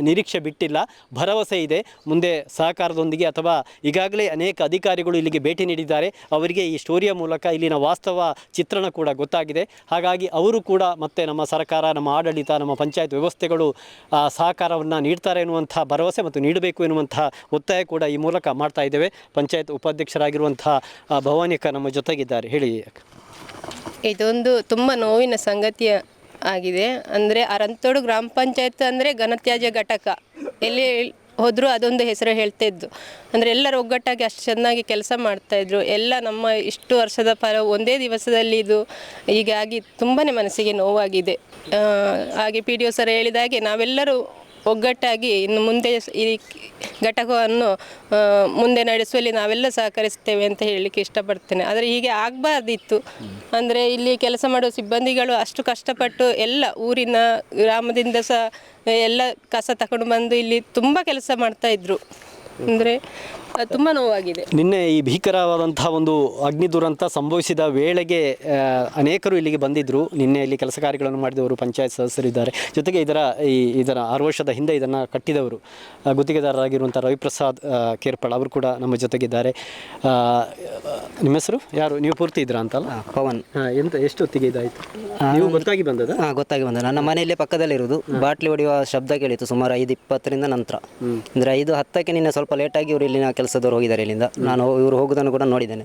ನಿರೀಕ್ಷೆ ಬಿಟ್ಟಿಲ್ಲ, ಭರವಸೆ ಇದೆ ಮುಂದೆ ಸಹಕಾರದೊಂದಿಗೆ. ಅಥವಾ ಈಗಾಗಲೇ ಅನೇಕ ಅಧಿಕಾರಿಗಳು ಇಲ್ಲಿಗೆ ಭೇಟಿ ನೀಡಿದ್ದಾರೆ, ಅವರಿಗೆ ಈ ಸ್ಟೋರಿಯ ಮೂಲಕ ಇಲ್ಲಿನ ವಾಸ್ತವ ಚಿತ್ರಣ ಕೂಡ ಗೊತ್ತಾಗಿದೆ. ಹಾಗಾಗಿ ಅವರು ಕೂಡ ಮತ್ತೆ ನಮ್ಮ ಸರ್ಕಾರ, ನಮ್ಮ ಆಡಳಿತ, ನಮ್ಮ ಪಂಚಾಯತ್ ವ್ಯವಸ್ಥೆಗಳು ಸಹಕಾರವನ್ನು ನೀಡ್ತಾರೆ ಎನ್ನುವಂಥ ಭರವಸೆ ಮತ್ತು ನೀಡಬೇಕು ಎನ್ನುವಂಥ ಒತ್ತಾಯ ಕೂಡ ಈ ಮೂಲಕ ಮಾಡ್ತಾ ಇದ್ದೇವೆ. ಪಂಚಾಯತ್ ಉಪಾಧ್ಯಕ್ಷರಾಗಿರುವಂಥ ಭವಾನಿಕ ನಮ್ಮ ಜೊತೆಗಿದ್ದಾರೆ. ಹೇಳಿ. ಇದೊಂದು ತುಂಬ ನೋವಿನ ಸಂಗತಿ ಆಗಿದೆ. ಅಂದರೆ ಅರಂತೋಡು ಗ್ರಾಮ ಪಂಚಾಯತ್ ಅಂದರೆ ಘನತ್ಯಾಜ್ಯ ಘಟಕ, ಎಲ್ಲಿ ಹೋದರೂ ಅದೊಂದು ಹೆಸರು ಹೇಳ್ತಾಯಿದ್ದು. ಅಂದರೆ ಎಲ್ಲರೂ ಒಗ್ಗಟ್ಟಾಗಿ ಅಷ್ಟು ಚೆನ್ನಾಗಿ ಕೆಲಸ ಮಾಡ್ತಾಯಿದ್ರು. ಎಲ್ಲ ನಮ್ಮ ಇಷ್ಟು ವರ್ಷದ ಒಂದೇ ದಿವಸದಲ್ಲಿ ಇದು ಹೀಗಾಗಿ ತುಂಬಾ ಮನಸ್ಸಿಗೆ ನೋವಾಗಿದೆ. ಹಾಗೆ PDO ಸರ್ ಹೇಳಿದ ಹಾಗೆ ನಾವೆಲ್ಲರೂ ಒಗ್ಗಟ್ಟಾಗಿ ಇನ್ನು ಮುಂದೆ ಈ ಘಟಕವನ್ನು ಮುಂದೆ ನಡೆಸುವಲ್ಲಿ ನಾವೆಲ್ಲ ಸಹಕರಿಸ್ತೇವೆ ಅಂತ ಹೇಳಲಿಕ್ಕೆ ಇಷ್ಟಪಡ್ತೇನೆ. ಆದರೆ ಹೀಗೆ ಆಗಬಾರ್ದಿತ್ತು. ಅಂದರೆ ಇಲ್ಲಿ ಕೆಲಸ ಮಾಡುವ ಸಿಬ್ಬಂದಿಗಳು ಅಷ್ಟು ಕಷ್ಟಪಟ್ಟು ಎಲ್ಲ ಊರಿನ ಗ್ರಾಮದಿಂದ ಸಹ ಎಲ್ಲ ಕಸ ತಗೊಂಡು ಬಂದು ಇಲ್ಲಿ ತುಂಬ ಕೆಲಸ ಮಾಡ್ತಾಯಿದ್ರು. ಅಂದರೆ ತುಂಬ ನೋವಾಗಿದೆ. ನಿನ್ನೆ ಈ ಭೀಕರವಾದಂತಹ ಒಂದು ಅಗ್ನಿ ದುರಂತ ಸಂಭವಿಸಿದ ವೇಳೆಗೆ ಅನೇಕರು ಇಲ್ಲಿಗೆ ಬಂದಿದ್ದರು. ನಿನ್ನೆ ಇಲ್ಲಿ ಕೆಲಸ ಕಾರ್ಯಗಳನ್ನು ಮಾಡಿದವರು ಪಂಚಾಯತ್ ಸದಸ್ಯರಿದ್ದಾರೆ. ಜೊತೆಗೆ ಇದರ 6 ವರ್ಷದ ಹಿಂದೆ ಇದನ್ನು ಕಟ್ಟಿದವರು ಗುತ್ತಿಗೆದಾರರಾಗಿರುವಂಥ ರವಿಪ್ರಸಾದ್ ಕೇರ್ಪಳ್ ಅವರು ಕೂಡ ನಮ್ಮ ಜೊತೆಗಿದ್ದಾರೆ. ನಿಮ್ಮ ಹೆಸರು ಯಾರು? ನೀವು ಪೂರ್ತಿ ಇದ್ದೀರಾ ಅಂತಲ್ಲ? ಪವನ್. ಎಷ್ಟು ಹೊತ್ತಿಗೆ ಇದಾಯಿತು? ನೀವು ಗೊತ್ತಾಗಿ ಬಂದದ? ಗೊತ್ತಾಗಿ ಬಂದ. ನನ್ನ ಮನೆಯಲ್ಲೇ ಪಕ್ಕದಲ್ಲಿರೋದು. ಬಾಟ್ಲಿ ಹೊಡೆಯುವ ಶಬ್ದ ಕೇಳಿತು ಸುಮಾರು 5:20 ನಂತರ. ಅಂದರೆ 5:10 ನಿನ್ನೆ ಸ್ವಲ್ಪ ಲೇಟಾಗಿ ಇವರು ಇಲ್ಲಿನ ಕೆಲಸದವರು ಹೋಗಿದ್ದಾರೆ ಇಲ್ಲಿಂದ. ನಾನು ಇವರು ಹೋಗೋದನ್ನು ಕೂಡ ನೋಡಿದ್ದೇನೆ.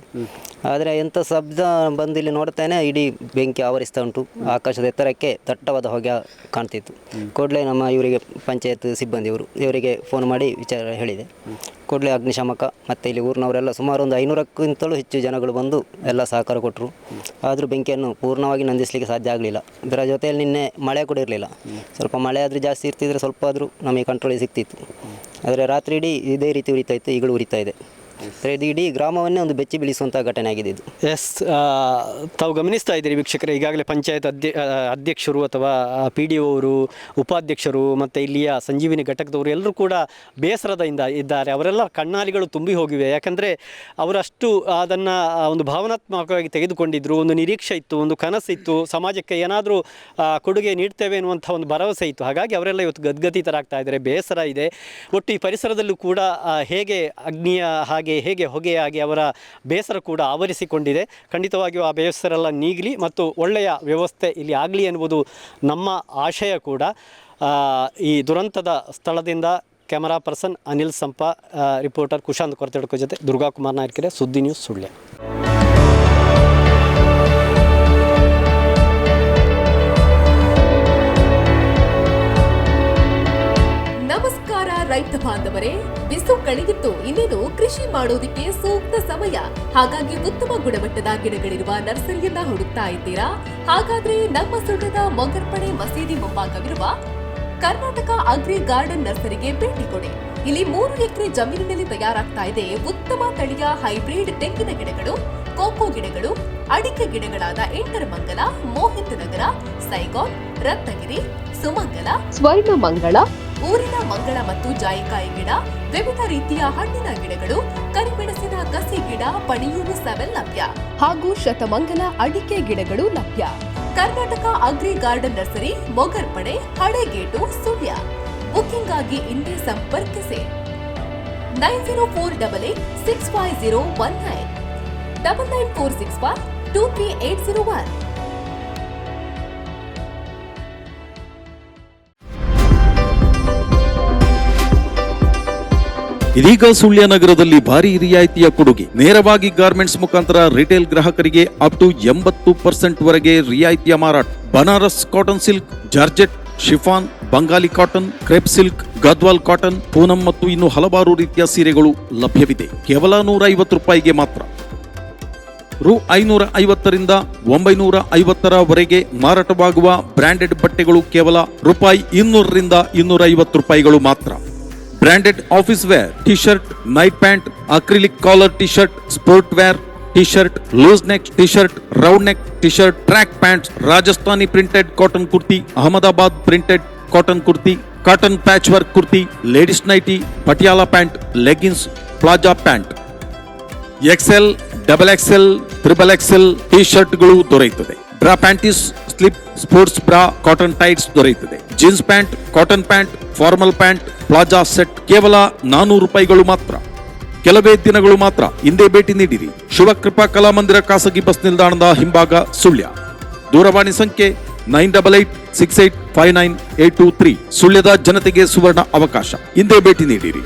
ಆದರೆ ಎಂಥ ಶಬ್ದ ಬಂದು ಇಲ್ಲಿ ನೋಡ್ತೇನೆ, ಇಡೀ ಬೆಂಕಿ ಆವರಿಸ್ತಾ ಉಂಟು. ಆಕಾಶದ ಎತ್ತರಕ್ಕೆ ದಟ್ಟವಾದ ಹೊಗೆ ಕಾಣ್ತಿತ್ತು. ಕೂಡಲೇ ನಮ್ಮ ಇವರಿಗೆ ಪಂಚಾಯತ್ ಸಿಬ್ಬಂದಿಯವರು ಇವರಿಗೆ ಫೋನ್ ಮಾಡಿ ವಿಚಾರ ಹೇಳಿದೆ. ಕೂಡಲೇ ಅಗ್ನಿಶಾಮಕ ಮತ್ತು ಇಲ್ಲಿ ಊರಿನವರೆಲ್ಲ ಸುಮಾರು ಒಂದು 500ಕ್ಕಿಂತಲೂ ಹೆಚ್ಚು ಜನಗಳು ಬಂದು ಎಲ್ಲ ಸಹಕಾರ ಕೊಟ್ಟರು. ಆದರೂ ಬೆಂಕಿಯನ್ನು ಪೂರ್ಣವಾಗಿ ನಂದಿಸಲಿಕ್ಕೆ ಸಾಧ್ಯ ಆಗಲಿಲ್ಲ. ಇದರ ಜೊತೆಯಲ್ಲಿ ನಿನ್ನೆ ಮಳೆ ಕೂಡ ಇರಲಿಲ್ಲ. ಸ್ವಲ್ಪ ಮಳೆ ಆದರೂ ಜಾಸ್ತಿ ಇರ್ತಿದ್ರೆ ಸ್ವಲ್ಪ ಆದರೂ ನಮಗೆ ಕಂಟ್ರೋಲಿಗೆ ಸಿಗ್ತಿತ್ತು. ಆದರೆ ರಾತ್ರಿ ಇಡೀ ಇದೇ ರೀತಿ ಉರಿತಾ ಇತ್ತು, ಈಗಲೂ ಉರಿತಾ ಇದೆ. ಇದು ಇಡೀ ಗ್ರಾಮವನ್ನೇ ಒಂದು ಬೆಚ್ಚಿ ಬೀಳಿಸುವಂಥ ಘಟನೆ ಆಗಿದೆ ಇದು. ಎಸ್, ತಾವು ಗಮನಿಸ್ತಾ ಇದ್ದೀರಿ ವೀಕ್ಷಕರೇ, ಈಗಾಗಲೇ ಪಂಚಾಯತ್ ಅಧ್ಯಕ್ಷರು ಅಥವಾ PDO ಅವರು, ಉಪಾಧ್ಯಕ್ಷರು ಮತ್ತು ಇಲ್ಲಿಯ ಸಂಜೀವಿನಿ ಘಟಕದವರು ಎಲ್ಲರೂ ಕೂಡ ಬೇಸರದಿಂದ ಇದ್ದಾರೆ. ಅವರೆಲ್ಲ ಕಣ್ಣಾಲಿಗಳು ತುಂಬಿ ಹೋಗಿವೆ. ಯಾಕಂದರೆ ಅವರಷ್ಟು ಅದನ್ನು ಒಂದು ಭಾವನಾತ್ಮಕವಾಗಿ ತೆಗೆದುಕೊಂಡಿದ್ದರು. ಒಂದು ನಿರೀಕ್ಷೆ ಇತ್ತು, ಒಂದು ಕನಸಿತ್ತು, ಸಮಾಜಕ್ಕೆ ಏನಾದರೂ ಕೊಡುಗೆ ನೀಡ್ತೇವೆ ಅನ್ನುವಂಥ ಒಂದು ಭರವಸೆ ಇತ್ತು. ಹಾಗಾಗಿ ಅವರೆಲ್ಲ ಇವತ್ತು ಗದ್ಗದಿತರಾಗ್ತಾ ಇದ್ದಾರೆ, ಬೇಸರ ಇದೆ. ಒಟ್ಟು ಈ ಪರಿಸರದಲ್ಲೂ ಕೂಡ ಹೇಗೆ ಅಗ್ನಿಯ ಹಾಗೆ ಹೇಗೆ ಹೊಗೆಯಾಗಿ ಅವರ ಬೇಸರ ಕೂಡ ಆವರಿಸಿಕೊಂಡಿದೆ. ಖಂಡಿತವಾಗಿಯೂ ಆ ಬೇಸರ ಎಲ್ಲ ನೀಗಲಿ ಮತ್ತು ಒಳ್ಳೆಯ ವ್ಯವಸ್ಥೆ ಇಲ್ಲಿ ಆಗಲಿ ಎನ್ನುವುದು ನಮ್ಮ ಆಶಯ ಕೂಡ. ಈ ದುರಂತದ ಸ್ಥಳದಿಂದ camera person Anil ಸಂಪ, reporter Kushanth ಕೊರತೆಡ್ಕೋ ಜೊತೆ ದುರ್ಗಾ ಕುಮಾರ್ ನಾಯ್ಕರೆ, ಸುದ್ದಿ ನ್ಯೂಸ್, ಸುಳ್ಯ. ನಮಸ್ಕಾರ ರೈತ ಬಾಂಧವರೇ, ಬಿಸು ಕಳೆದಿತ್ತು, ಇನ್ನೇನು ಕೃಷಿ ಮಾಡೋದಕ್ಕೆ ಸೂಕ್ತ ಸಮಯ. ಹಾಗಾಗಿ ಉತ್ತಮ ಗುಣಮಟ್ಟದ ಗಿಡಗಳಿರುವ ನರ್ಸರಿಯನ್ನ ಹುಡುಕ್ತಾ ಇದ್ದೀರಾ? ಹಾಗಾದ್ರೆ ನಮ್ಮ ಸುಳ್ಯದ ಮೊಗರ್ಪಡೆ ಮಸೀದಿ ಮುಂಭಾಗವಿರುವ ಕರ್ನಾಟಕ ಅಗ್ರಿ ಗಾರ್ಡನ್ ನರ್ಸರಿಗೆ ಭೇಟಿ ಕೊಡಿ. ಇಲ್ಲಿ 3 ಎಕರೆ ಜಮೀನಿನಲ್ಲಿ ತಯಾರಾಗ್ತಾ ಇದೆ ಉತ್ತಮ ತಳಿಯ ಹೈಬ್ರಿಡ್ ತೆಂಗಿನ ಗಿಡಗಳು, ಕೋಕೋ ಗಿಡಗಳು, ಅಡಿಕೆ ಗಿಡಗಳಾದ ಎಂಟರಮಂಗಲ, ಮೋಹಿತ್ ನಗರ, ಸೈಗಾನ್, ರತ್ನಗಿರಿ, ಸುಮಂಗಲ, ಸ್ವರ್ಣ ಮಂಗಳ, ಊರಿನ ಮಂಗಳ ಮತ್ತು ಜಾಯಿಕಾಯಿ ಗಿಡ, ವಿವಿಧ ರೀತಿಯ ಹಣ್ಣಿನ ಗಿಡಗಳು, ಕರಿಮೆಣಸಿನ ಕಸಿ ಗಿಡ, ಪಣಿಯೂರು 7 ಲಭ್ಯ ಹಾಗೂ ಶತಮಂಗಲ ಅಡಿಕೆ ಗಿಡಗಳು ಲಭ್ಯ. Karnataka agri garden nursery, Mogarpade, Halegate, Sullia. Booking ಆಗಿ ಇಂದೇ ಸಂಪರ್ಕಿಸಿ 9048865019 9946123801. ಇದೀಗ ಸುಳ್ಯ ನಗರದಲ್ಲಿ ಭಾರಿ ರಿಯಾಯಿತಿಯ ಕೊಡುಗೆ. ನೇರವಾಗಿ ಗಾರ್ಮೆಂಟ್ಸ್ ಮುಖಾಂತರ ರಿಟೇಲ್ ಗ್ರಾಹಕರಿಗೆ ಅಪ್ ಟು 80% ವರೆಗೆ ರಿಯಾಯಿತಿಯ ಮಾರಾಟ. Banaras cotton silk, georgette, chiffon, Bengali cotton, crepe silk, Gadwal cotton, Poonam ಮತ್ತು ಇನ್ನು ಹಲವಾರು ರೀತಿಯ ಸೀರೆಗಳು ಲಭ್ಯವಿದೆ. ಕೇವಲ 150 ರೂಪಾಯಿಗೆ ಮಾತ್ರ. ರು 550ರಿಂದ 950 ಮಾರಾಟವಾಗುವ ಬ್ರಾಂಡೆಡ್ ಬಟ್ಟೆಗಳು ಕೇವಲ ರೂಪಾಯಿ 200ರಿಂದ 250 ರೂಪಾಯಿಗಳು ಮಾತ್ರ. Branded office wear, T shirt, night pant, acrylic collar T shirt, sport wear T shirt, loose neck T shirt, round neck T shirt, track pants, Rajasthani printed cotton kurti, Ahmedabad printed cotton kurti, cotton patch work kurti, ladies nightie, Patiala pant, leggings, palazzo pant, XL, double XL, triple XL T ಶರ್ಟ್ಗಳು ದೊರೆಯುತ್ತದೆ. Bra panties, slip, sports bra, cotton tights ದೊರೆಯುತ್ತದೆ. Jeans pant, cotton pant, formal pant, plaza set ಕೇವಲ 400 ರೂಪಾಯಿಗಳು ಮಾತ್ರ. ಕೆಲವೇ ದಿನಗಳು ಮಾತ್ರ. ಹಿಂದೆ ಭೇಟಿ ನೀಡಿರಿ. ಶಿವಕೃಪಾ ಕಲಾಮಂದಿರ ಖಾಸಗಿ ಬಸ್ ನಿಲ್ದಾಣದ ಹಿಂಭಾಗ, ಸುಳ್ಯ. ದೂರವಾಣಿ ಸಂಖ್ಯೆ 9886859823. ಸುಳ್ಯದ ಜನತೆಗೆ ಸುವರ್ಣ ಅವಕಾಶ. ಹಿಂದೆ ಭೇಟಿ ನೀಡಿರಿ.